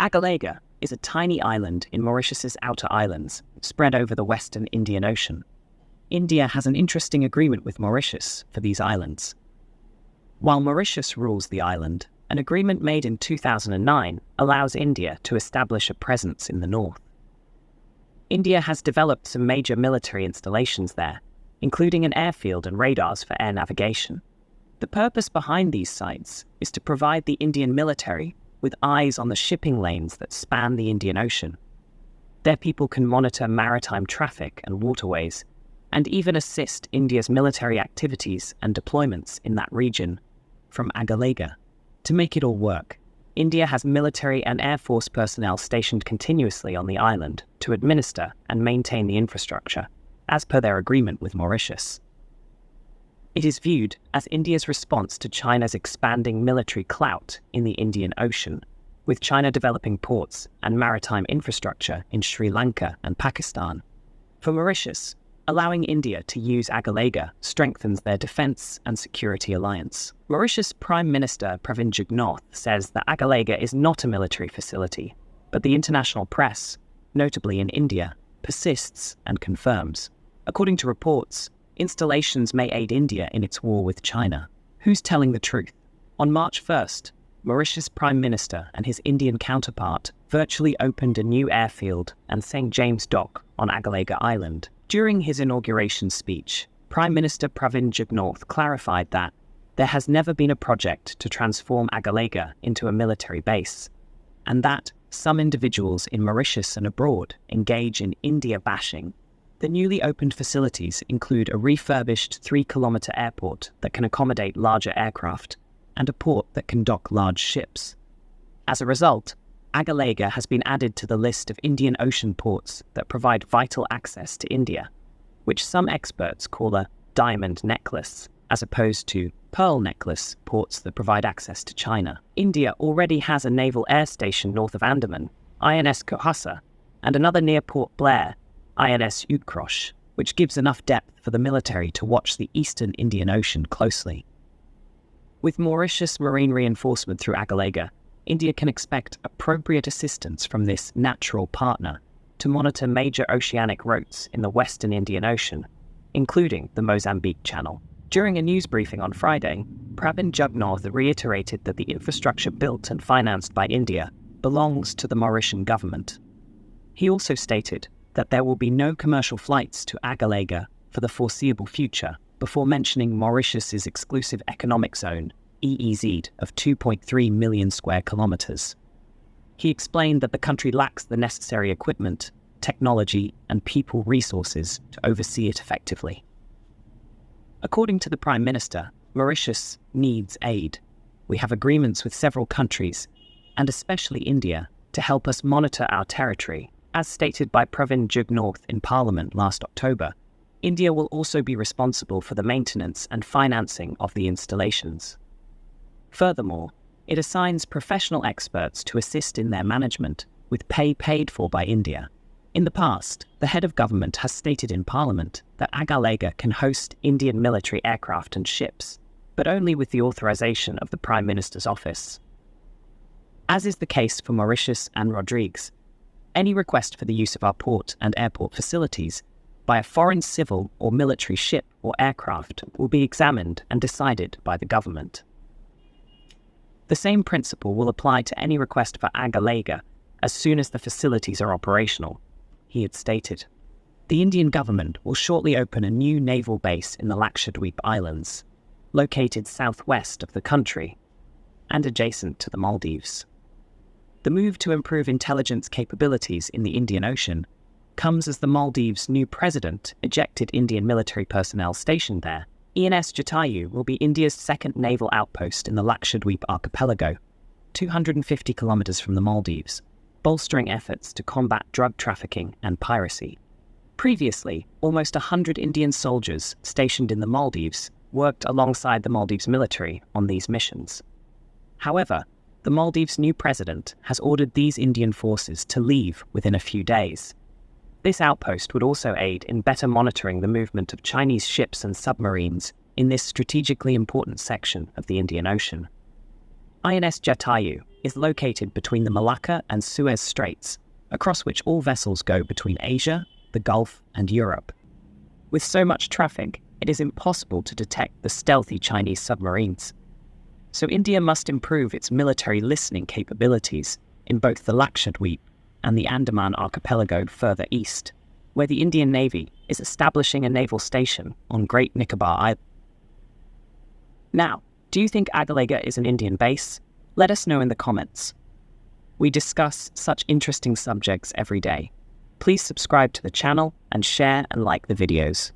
Agaléga is a tiny island in Mauritius' Outer Islands, spread over the western Indian Ocean. India has an interesting agreement with Mauritius for these islands. While Mauritius rules the island, an agreement made in 2009 allows India to establish a presence in the north. India has developed some major military installations there, including an airfield and radars for air navigation. The purpose behind these sites is to provide the Indian military with eyes on the shipping lanes that span the Indian Ocean. Their people can monitor maritime traffic and waterways, and even assist India's military activities and deployments in that region from Agaléga. To make it all work, India has military and air force personnel stationed continuously on the island to administer and maintain the infrastructure, as per their agreement with Mauritius. It is viewed as India's response to China's expanding military clout in the Indian Ocean, with China developing ports and maritime infrastructure in Sri Lanka and Pakistan. For Mauritius, allowing India to use Agaléga strengthens their defence and security alliance. Mauritius Prime Minister Pravind Jugnauth says that Agaléga is not a military facility, but the international press, notably in India, persists and confirms. According to reports, installations may aid India in its war with China. Who's telling the truth? On March 1st, Mauritius Prime Minister and his Indian counterpart virtually opened a new airfield and St. James Dock on Agaléga Island. During his inauguration speech, Prime Minister Pravind Jugnauth clarified that there has never been a project to transform Agaléga into a military base, and that some individuals in Mauritius and abroad engage in India bashing. The newly opened facilities include a refurbished 3-kilometre airport that can accommodate larger aircraft and a port that can dock large ships. As a result, Agaléga has been added to the list of Indian Ocean ports that provide vital access to India, which some experts call a diamond necklace, as opposed to pearl necklace ports that provide access to China. India already has a naval air station north of Andaman, INS Kohasa, and another near Port Blair, INS Utkarsh, which gives enough depth for the military to watch the eastern Indian Ocean closely. With Mauritius marine reinforcement through Agaléga, India can expect appropriate assistance from this natural partner to monitor major oceanic routes in the western Indian Ocean, including the Mozambique Channel. During a news briefing on Friday, Pravind Jugnauth reiterated that the infrastructure built and financed by India belongs to the Mauritian government. He also stated that there will be no commercial flights to Agaléga for the foreseeable future, before mentioning Mauritius's exclusive economic zone, EEZ, of 2.3 million square kilometres. He explained that the country lacks the necessary equipment, technology, and people resources to oversee it effectively. According to the Prime Minister, Mauritius needs aid. We have agreements with several countries, and especially India, to help us monitor our territory. As stated by Pravind Jugnauth in Parliament last October, India will also be responsible for the maintenance and financing of the installations. Furthermore, it assigns professional experts to assist in their management, with pay paid for by India. In the past, the head of government has stated in Parliament that Agaléga can host Indian military aircraft and ships, but only with the authorization of the Prime Minister's office. As is the case for Mauritius and Rodrigues, any request for the use of our port and airport facilities by a foreign civil or military ship or aircraft will be examined and decided by the government. The same principle will apply to any request for Agaléga as soon as the facilities are operational, he had stated. The Indian government will shortly open a new naval base in the Lakshadweep Islands, located southwest of the country and adjacent to the Maldives. The move to improve intelligence capabilities in the Indian Ocean comes as the Maldives' new president ejected Indian military personnel stationed there. ENS Jatayu will be India's second naval outpost in the Lakshadweep archipelago, 250 kilometres from the Maldives, bolstering efforts to combat drug trafficking and piracy. Previously, almost 100 Indian soldiers stationed in the Maldives worked alongside the Maldives military on these missions. However, the Maldives' new president has ordered these Indian forces to leave within a few days. This outpost would also aid in better monitoring the movement of Chinese ships and submarines in this strategically important section of the Indian Ocean. INS Jatayu is located between the Malacca and Suez Straits, across which all vessels go between Asia, the Gulf, and Europe. With so much traffic, it is impossible to detect the stealthy Chinese submarines. So India must improve its military listening capabilities in both the Lakshadweep and the Andaman Archipelago further east, where the Indian Navy is establishing a naval station on Great Nicobar Island. Now, do you think Agaléga is an Indian base? Let us know in the comments. We discuss such interesting subjects every day. Please subscribe to the channel and share and like the videos.